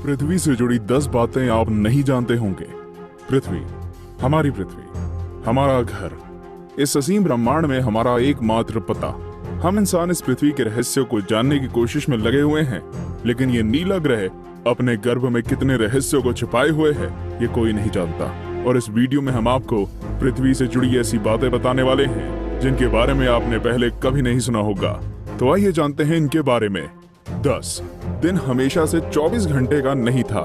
पृथ्वी से जुड़ी 10 बातें आप नहीं जानते होंगे। पृथ्वी, हमारी पृथ्वी, हमारा घर, इस असीम ब्रह्मांड में हमारा एकमात्र पता। हम इंसान इस पृथ्वी के रहस्य को जानने की कोशिश में लगे हुए हैं, लेकिन ये नीला ग्रह अपने गर्भ में कितने रहस्यों को छिपाए हुए है ये कोई नहीं जानता। और इस वीडियो में हम आपको पृथ्वी से जुड़ी ऐसी बातें बताने वाले हैं जिनके बारे में आपने पहले कभी नहीं सुना होगा। तो आइए जानते हैं इनके बारे में। 10 दिन हमेशा से 24 घंटे का नहीं था।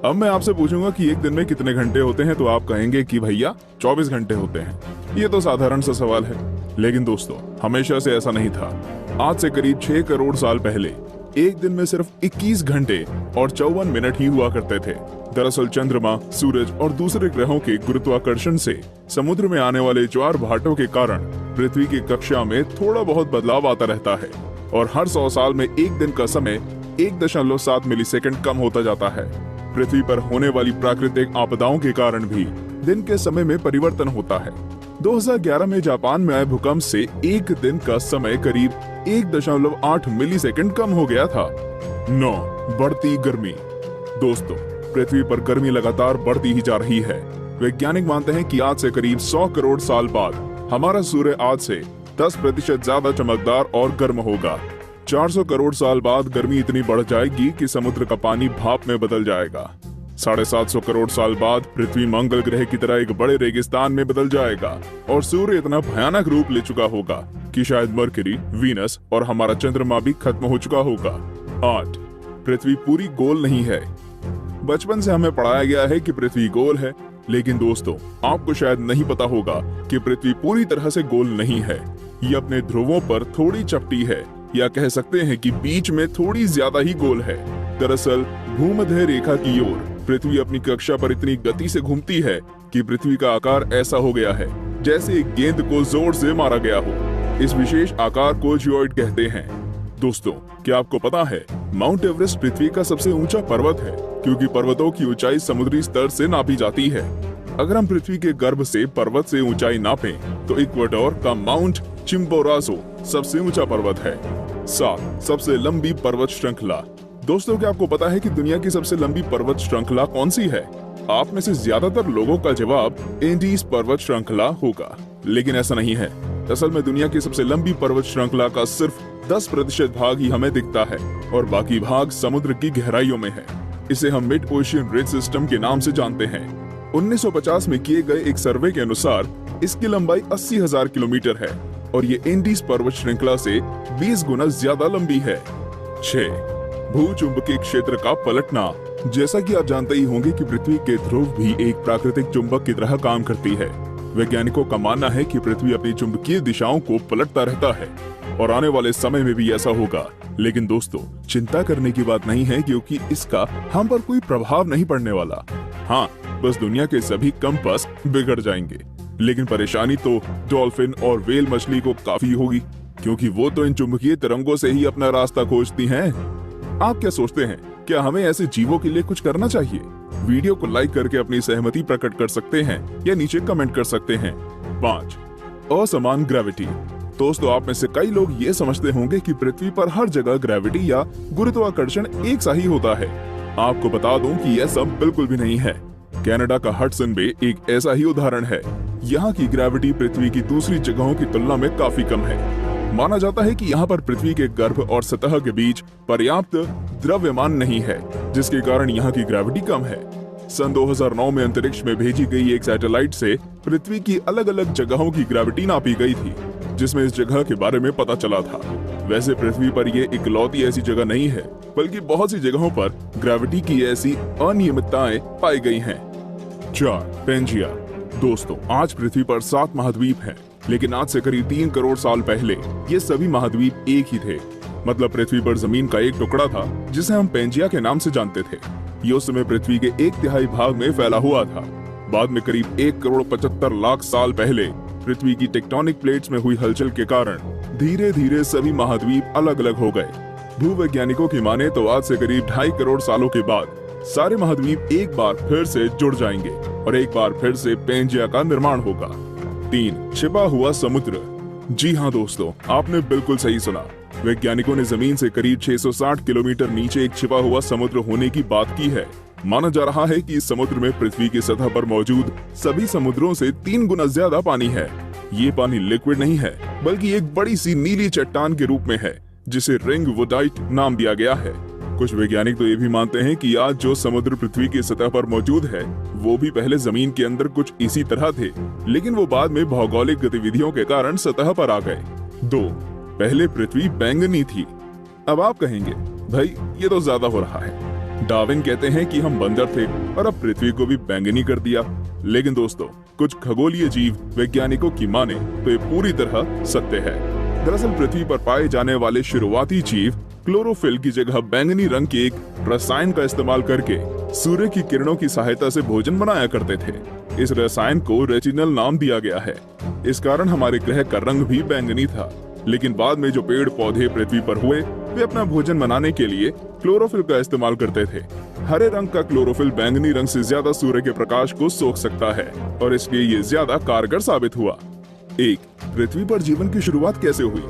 अब मैं आपसे पूछूंगा कि एक दिन में कितने घंटे होते हैं, तो आप कहेंगे कि भैया 24 घंटे होते हैं। ये तो साधारण सा सवाल है, लेकिन दोस्तों हमेशा से ऐसा नहीं था। आज से करीब 6 करोड़ साल पहले एक दिन में सिर्फ 21 घंटे और 54 मिनट ही हुआ करते थे। दरअसल चंद्रमा, सूरज और दूसरे ग्रहों के गुरुत्वाकर्षण से समुद्र में आने वाले ज्वार भाटों के कारण पृथ्वी की कक्षा में थोड़ा बहुत बदलाव आता रहता है और हर 100 साल में एक दिन का समय 1.7 मिलीसेकंड कम होता जाता है। पृथ्वी पर होने वाली प्राकृतिक आपदाओं के कारण भी दिन के समय में परिवर्तन होता है। 2011 में जापान में आए भूकंप से एक दिन का समय करीब 1.8 मिलीसेकंड कम हो गया था। 9 बढ़ती गर्मी। दोस्तों पृथ्वी पर गर्मी लगातार बढ़ती ही जा रही है। वैज्ञानिक मानते हैं कि आज से करीब 100 करोड़ साल बाद हमारा सूर्य आज से 10% ज्यादा चमकदार और गर्म होगा। 400 करोड़ साल बाद गर्मी इतनी बढ़ जाएगी कि समुद्र का पानी भाप में बदल जाएगा। 750 करोड़ साल बाद पृथ्वी मंगल ग्रह की तरह एक बड़े रेगिस्तान में बदल जाएगा और सूर्य इतना भयानक रूप ले चुका होगा कि शायद मरकरी, वीनस और हमारा चंद्रमा भी खत्म हो चुका होगा। 8 पृथ्वी पूरी गोल नहीं है। बचपन से हमें पढ़ाया गया है कि पृथ्वी गोल है, लेकिन दोस्तों आपको शायद नहीं पता होगा कि पृथ्वी पूरी तरह से गोल नहीं है। ये अपने ध्रुवों पर थोड़ी चपटी है, या कह सकते हैं कि बीच में थोड़ी ज्यादा ही गोल है। दरअसल भूमध्य रेखा की ओर पृथ्वी अपनी कक्षा पर इतनी गति से घूमती है कि पृथ्वी का आकार ऐसा हो गया है जैसे एक गेंद को जोर से मारा गया हो। इस विशेष आकार को जियोइड कहते हैं। दोस्तों क्या आपको पता है माउंट एवरेस्ट पृथ्वी का सबसे ऊंचा पर्वत है, क्योंकि पर्वतों की ऊंचाई समुद्री स्तर से नापी जाती है। अगर हम पृथ्वी के गर्भ से पर्वत से ऊंचाई नापें तो इक्वाडोर का माउंट चिम्बोराजो सबसे ऊंचा पर्वत है। 7 सबसे लंबी पर्वत श्रृंखला। दोस्तों क्या आपको पता है कि दुनिया की सबसे लंबी पर्वत श्रृंखला कौन सी है? आप में से ज्यादातर लोगों का जवाब एंडीज पर्वत श्रृंखला होगा, लेकिन ऐसा नहीं है। असल में दुनिया की सबसे लंबी पर्वत श्रृंखला का सिर्फ 10% भाग ही हमें दिखता है और बाकी भाग समुद्र की गहराइयों में है। इसे हम मिड ओशियन रिज सिस्टम के नाम से जानते हैं। 1950 में किए गए एक सर्वे के अनुसार इसकी लंबाई 80,000 किलोमीटर है और ये एंडीज पर्वत श्रृंखला से 20 गुना ज्यादा लंबी है। 6 भूचुंबकीय क्षेत्र का पलटना। जैसा कि आप जानते ही होंगे कि पृथ्वी के ध्रुव भी एक प्राकृतिक चुंबक की तरह काम करती है। वैज्ञानिकों का मानना है कि पृथ्वी अपनी चुंबकीय दिशाओं को पलटता रहता है और आने वाले समय में भी ऐसा होगा। लेकिन दोस्तों चिंता करने की बात नहीं है, क्योंकि इसका हम पर कोई प्रभाव नहीं पड़ने वाला। हाँ, बस दुनिया के सभी कंपास बिगड़ जाएंगे। लेकिन परेशानी तो डॉल्फिन और व्हेल मछली को काफी होगी, क्योंकि वो तो इन चुंबकीय तरंगों से ही अपना रास्ता खोजती हैं। आप क्या सोचते हैं, क्या हमें ऐसे जीवों के लिए कुछ करना चाहिए? वीडियो को लाइक करके अपनी सहमति प्रकट कर सकते हैं या नीचे कमेंट कर सकते हैं। 5 असमान ग्रेविटी। दोस्तों आप में से कई लोग ये समझते होंगे कि पृथ्वी पर हर जगह ग्रेविटी या गुरुत्वाकर्षण एक सा ही होता है। आपको बता दूं कि यह सब बिल्कुल भी नहीं है। कनाडा का हडसन बे एक ऐसा ही उदाहरण है। यहाँ की ग्रेविटी पृथ्वी की दूसरी जगहों की तुलना में काफी कम है। माना जाता है कि यहाँ पर पृथ्वी के गर्भ और सतह के बीच पर्याप्त द्रव्यमान नहीं है, जिसके कारण यहाँ की ग्रेविटी कम है। सन 2009 में अंतरिक्ष में भेजी गई एक सैटेलाइट से पृथ्वी की अलग अलग जगहों की ग्रेविटी नापी गई थी, जिसमें इस जगह के बारे में पता चला था। वैसे पृथ्वी पर ये इकलौती ऐसी जगह नहीं है, बल्कि बहुत सी जगहों पर ग्रेविटी की ऐसी अनियमितताएं पाई गई हैं। 4 पेंजिया। दोस्तों आज पृथ्वी पर 7 महाद्वीप हैं, लेकिन आज से करीब 3 करोड़ साल पहले ये सभी महाद्वीप एक ही थे। मतलब पृथ्वी पर जमीन का एक टुकड़ा था जिसे हम पेंजिया के नाम से जानते थे। ये उस समय पृथ्वी के 1/3 भाग में फैला हुआ था। बाद में करीब 1 करोड़ 75 लाख साल पहले पृथ्वी की टेक्टोनिक प्लेट्स में हुई हलचल के कारण धीरे धीरे सभी महाद्वीप अलग अलग हो गए। भूवैज्ञानिकों की माने तो आज से करीब 2.5 करोड़ सालों के बाद सारे महाद्वीप एक बार फिर से जुड़ जाएंगे और एक बार फिर से पेंजिया का निर्माण होगा। 3 छिपा हुआ समुद्र। जी हाँ दोस्तों आपने बिल्कुल सही सुना। वैज्ञानिकों ने जमीन से करीब 660 किलोमीटर नीचे एक छिपा हुआ समुद्र होने की बात की है। माना जा रहा है कि इस समुद्र में पृथ्वी की सतह पर मौजूद सभी समुद्रों से 3 गुना ज्यादा पानी है। ये पानी लिक्विड नहीं है, बल्कि एक बड़ी सी नीली चट्टान के रूप में है, जिसे रिंग वुडाइट नाम दिया गया है। कुछ वैज्ञानिक तो ये भी मानते हैं कि आज जो समुद्र पृथ्वी की सतह पर मौजूद है, वो भी पहले जमीन के अंदर कुछ इसी तरह थे, लेकिन वो बाद में भौगोलिक गतिविधियों के कारण सतह पर आ गए। 2. पहले पृथ्वी बैंगनी थी। अब आप कहेंगे, भाई ये तो ज्यादा हो रहा है। डार्विन कहते हैं कि हम बंदर थे और अब पृथ्वी को भी बैंगनी कर दिया। लेकिन दोस्तों, कुछ खगोलीय जीव वैज्ञानिकों की माने तो ये पूरी तरह सत्य है। दरअसल पृथ्वी पर पाए जाने वाले शुरुआती जीव क्लोरोफिल की जगह बैंगनी रंग के एक रसायन का इस्तेमाल करके सूर्य की किरणों की सहायता से भोजन बनाया करते थे। इस रसायन को रेटिनल नाम दिया गया है। इस कारण हमारे ग्रह का रंग भी बैंगनी था। लेकिन बाद में जो पेड़ पौधे पृथ्वी पर हुए, वे अपना भोजन बनाने के लिए क्लोरोफिल का इस्तेमाल करते थे। हरे रंग का क्लोरोफिल बैंगनी रंग से ज्यादा सूर्य के प्रकाश को सोख सकता है और इसलिए ये ज्यादा कारगर साबित हुआ। 1. पृथ्वी पर जीवन की शुरुआत कैसे हुई?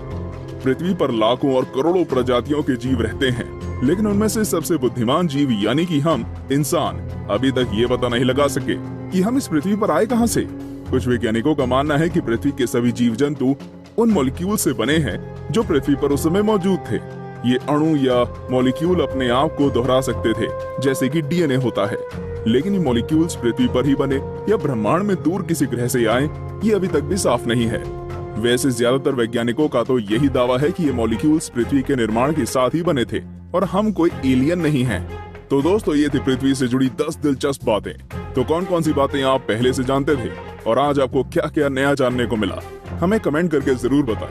पृथ्वी पर लाखों और करोड़ों प्रजातियों के जीव रहते हैं, लेकिन उनमें से सबसे बुद्धिमान जीव यानी कि हम इंसान अभी तक ये पता नहीं लगा सके कि हम इस पृथ्वी पर आए कहां से। कुछ वैज्ञानिकों का मानना है कि पृथ्वी के सभी जीव जंतु उन मॉलिक्यूल से बने हैं जो पृथ्वी पर उस समय मौजूद थे। ये अणु या मॉलिक्यूल अपने आप को दोहरा सकते थे, जैसे कि डीएनए होता है। लेकिन ये मॉलिक्यूल्स पृथ्वी पर ही बने या ब्रह्मांड में दूर किसी ग्रह से आए, ये अभी तक भी साफ नहीं है। वैसे ज्यादातर वैज्ञानिकों का तो यही दावा है कि ये मॉलिक्यूल्स पृथ्वी के निर्माण के साथ ही बने थे और हम कोई एलियन नहीं हैं। तो दोस्तों, ये थी पृथ्वी से जुड़ी 10 दिलचस्प बातें। तो कौन कौन सी बातें आप पहले से जानते थे और आज आपको क्या क्या नया जानने को मिला, हमें कमेंट करके जरूर बताएं।